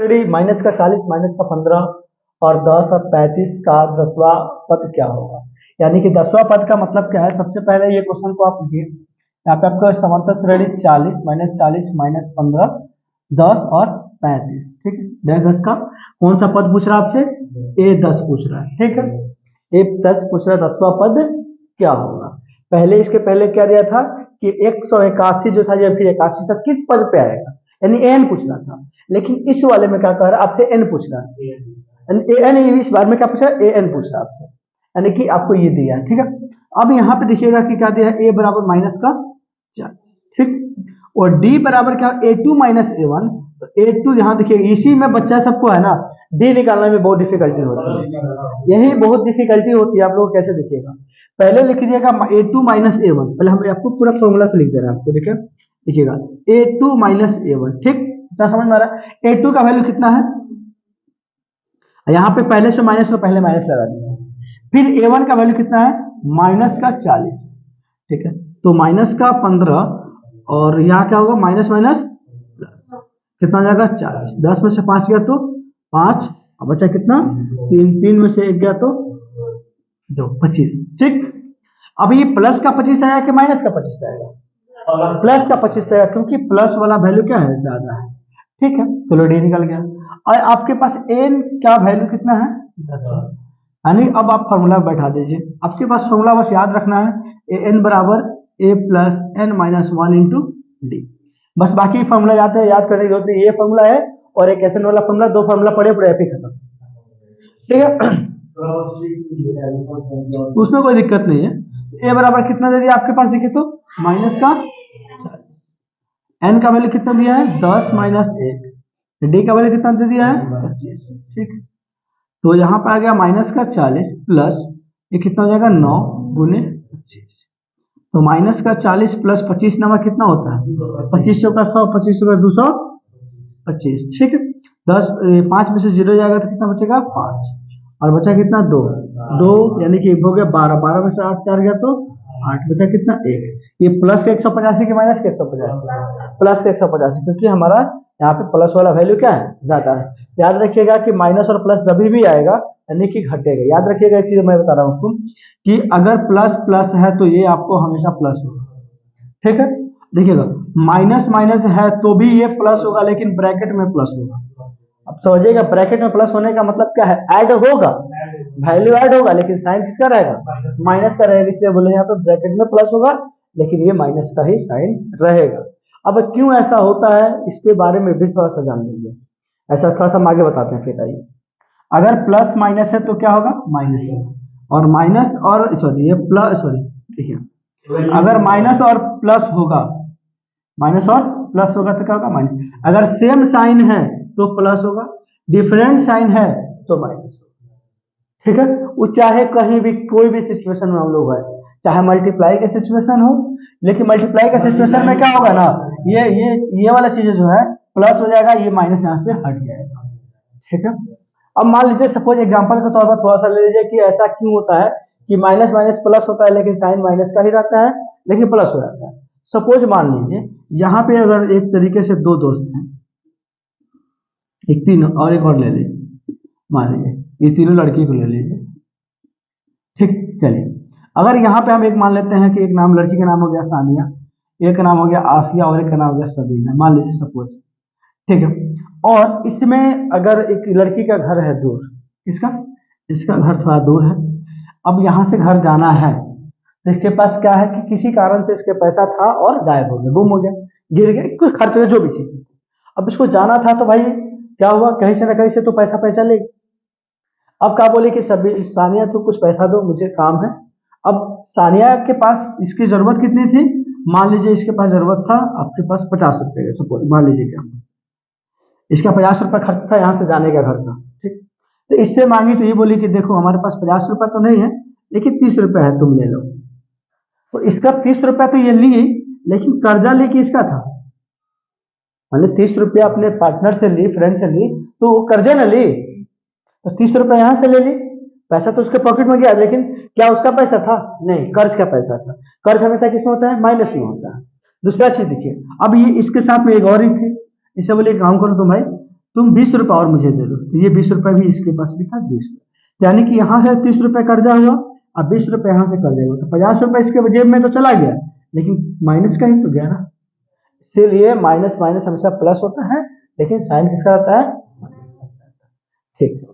Ready minus का 40 minus का 15 और 10 और 35 का 10वां पद क्या होगा। यानी कि 10वां पद का मतलब क्या है। सबसे पहले ये क्वेश्चन को आप लिखिए। यहाँ पे आपका समांतर श्रेणी 40 माइनस 15 10 और 35, ठीक है। 10 का कौन सा पद पूछ रहा है आपसे, A10 पूछ रहा है, ठीक है। A10 पूछ रहा है 10वां पद क्या होगा। पहले इसके पहले क्या दिया था कि 181 जो था या फिर 81 था किस पद पे आएगा, यानी एन पूछना था। लेकिन इस वाले में क्या कह रहा है आपसे, एन पूछ रहा है। एन इस बार में क्या पूछ रहा है, ए एन पूछ रहा है आपसे, यानी कि आपको ये दिया है, ठीक है। अब यहाँ पे देखिएगा कि क्या दिया है, ए बराबर माइनस का 40, ठीक। और डी बराबर क्या, A2 माइनस A1। तो A2 यहाँ देखिए इसी में बच्चा सबको है ना, डी निकालने में बहुत डिफिकल्टी होती है। यही बहुत डिफिकल्टी होती है। आप लोग कैसे देखिएगा, पहले लिख लीजिएगा A2 माइनस A1। पहले हम आपको पूरा फॉर्मूला से लिख दे रहे हैं आपको, देखिए लिखिएगा A2 माइनस A1, ठीक। इतना समझ में आ रहा है। A2 का वैल्यू कितना है, यहाँ पे पहले से माइनस को पहले माइनस लगा दिया। फिर A1 का वैल्यू कितना है, माइनस का 40, ठीक है। तो माइनस का 15 और यहाँ क्या होगा, माइनस माइनस कितना हो जाएगा 40। 10 में से 5 गया तो 5, और बचा कितना 3, 3 में से 1 गया तो 2, 25, ठीक। अब ये प्लस का 25 आया कि माइनस का 25 आएगा, प्लस का 25 आएगा, क्योंकि प्लस वाला वैल्यू क्या है, ज्यादा है, ठीक है। चलो डी निकल गया। और आपके पास एन का वैल्यू कितना है, 10, यानी अब आप फॉर्मूला बैठा दीजिए। आपके पास फॉर्मूला बस याद रखना है, एन बराबर a plus n minus 1 into d. बस बाकी फॉर्मूला याद करने की जरूरत नहीं। ये फॉर्मूला है और एक एसएन वाला फॉर्मूला, दो फॉर्मूला पढ़े पूरे एपी खत्म, ठीक है। उसमें कोई दिक्कत नहीं है। ए बराबर कितना दे दिया आपके पास, देखिए तो माइनस का, एन का वैल्यू कितना दिया है 10 माइनस 1, डी का वैल्यू कितना दे दिया है 25, ठीक। तो यहाँ पे आ गया माइनस का 40 प्लस ये कितना हो जाएगा 9 गुने 25। तो माइनस का 40 प्लस 25 नंबर कितना होता है, 25 का 100, 25 का 225, ठीक है। 5 में से 0 जाएगा तो कितना बचेगा 5, और बचा कितना 2 यानी कि हो गया 12, 12 में से 8 4 गया तो 8, बचा कितना 1। ये प्लस के 185 के माइनस के 185, प्लस के 185, क्योंकि हमारा यहाँ पे प्लस वाला वैल्यू क्या है, ज्यादा है। याद रखिएगा कि माइनस और प्लस जब भी आएगा यानी कि घटेगा। याद रखिएगा एक चीज मैं बता रहा हूँ आपको कि अगर प्लस प्लस है तो ये आपको हमेशा प्लस होगा, ठीक है। देखिएगा माइनस माइनस है तो भी ये प्लस होगा, लेकिन ब्रैकेट में प्लस होगा। अब समझिएगा ब्रैकेट में प्लस होने का मतलब क्या है, ऐड होगा, वैल्यू ऐड होगा, लेकिन साइन किसका रहेगा, माइनस का रहेगा। इसलिए बोले यहाँ पे ब्रैकेट में प्लस होगा लेकिन ये माइनस का ही साइन रहेगा। अब क्यों ऐसा होता है इसके बारे में भी थोड़ा सा जान लीजिए। ऐसा थोड़ा सा हम आगे बताते हैं, फिर आइए। अगर प्लस माइनस है तो क्या होगा, माइनस होगा, और माइनस और सॉरी ये प्लस, सॉरी देखिए अगर माइनस और प्लस होगा, माइनस और प्लस होगा तो क्या होगा माइनस। अगर सेम साइन है तो प्लस होगा, डिफरेंट साइन है तो माइनस होगा, ठीक है। वो चाहे कहीं भी कोई भी सिचुएशन में हम लोग है, चाहे मल्टीप्लाई का सिचुएशन हो, लेकिन मल्टीप्लाई का सिचुएशन में क्या होगा ना, ये वाला चीज जो है प्लस हो जाएगा, ये माइनस यहाँ से हट जाएगा, ठीक है। अब मान लीजिए सपोज एग्जांपल के तौर पर थोड़ा सा ले लीजिए कि ऐसा क्यों होता है कि माइनस माइनस प्लस होता है लेकिन साइन माइनस का ही रहता है, लेकिन प्लस हो जाता है। सपोज मान लीजिए यहाँ पे अगर एक तरीके से दो दोस्त हैं, एक तीन और एक और ले लीजिए, मान लीजिए ये तीनों लड़की को ले लीजिए, ठीक। चलिए अगर यहाँ पे हम एक मान लेते हैं कि एक नाम लड़की का नाम हो गया सानिया, एक का नाम हो गया आसिया और एक का नाम हो गया सबीना, मान लीजिए सपोज, ठीक है। और इसमें अगर एक लड़की का घर है दूर, इसका घर थोड़ा दूर है। अब यहाँ से घर जाना है तो इसके पास क्या है कि किसी कारण से इसके पैसा था और गायब हो गया, गुम हो गया, गिर गया, कुछ खर्च हो गया, जो भी चीज। अब इसको जाना था तो भाई क्या हुआ, कहीं से ना कहीं से तो पैसा लेगी। अब क्या बोले कि सभी सानिया तो कुछ पैसा दो, मुझे काम है। अब सानिया के पास इसकी जरूरत कितनी थी, मान लीजिए इसके पास जरूरत था आपके पास 50 रुपए का, सपोज मान लीजिए क्या इसका 50 रुपया खर्च था यहाँ से जाने का घर का, ठीक। तो इससे मांगी तो ये बोली कि देखो हमारे पास 50 रुपया तो नहीं है लेकिन 30 रुपया है, तुम ले लो। तो इसका 30 रुपया तो ये ली, लेकिन कर्जा ली कि इसका था, मतलब 30 रुपया अपने पार्टनर से ली, फ्रेंड से ली, तो वो कर्जे न ली, तो 30 रुपया यहाँ से ले ली, पैसा तो उसके पॉकेट में गया, लेकिन क्या उसका पैसा था, नहीं, कर्ज का पैसा था। कर्ज हमेशा किसमें होता है, माइनस में होता है। दूसरा चीज देखिए, अब ये इसके साथ में एक और ही थी, इसे बोले काम करो तुम भाई तुम 20 रुपये और मुझे दे दो, तो ये 20 रुपये भी इसके पास भी था, 20 रुपये, यानी कि यहाँ से 30 रुपये कर्जा हुआ, अब 20 रुपये यहाँ से कर्जा हुआ, तो 50 रुपये इसके जेब में तो चला गया, लेकिन माइनस का ही तो गया ना। इसीलिए माइनस माइनस हमेशा प्लस होता है, लेकिन साइन किसका रहता है, माइनस का रहता है। ठीक।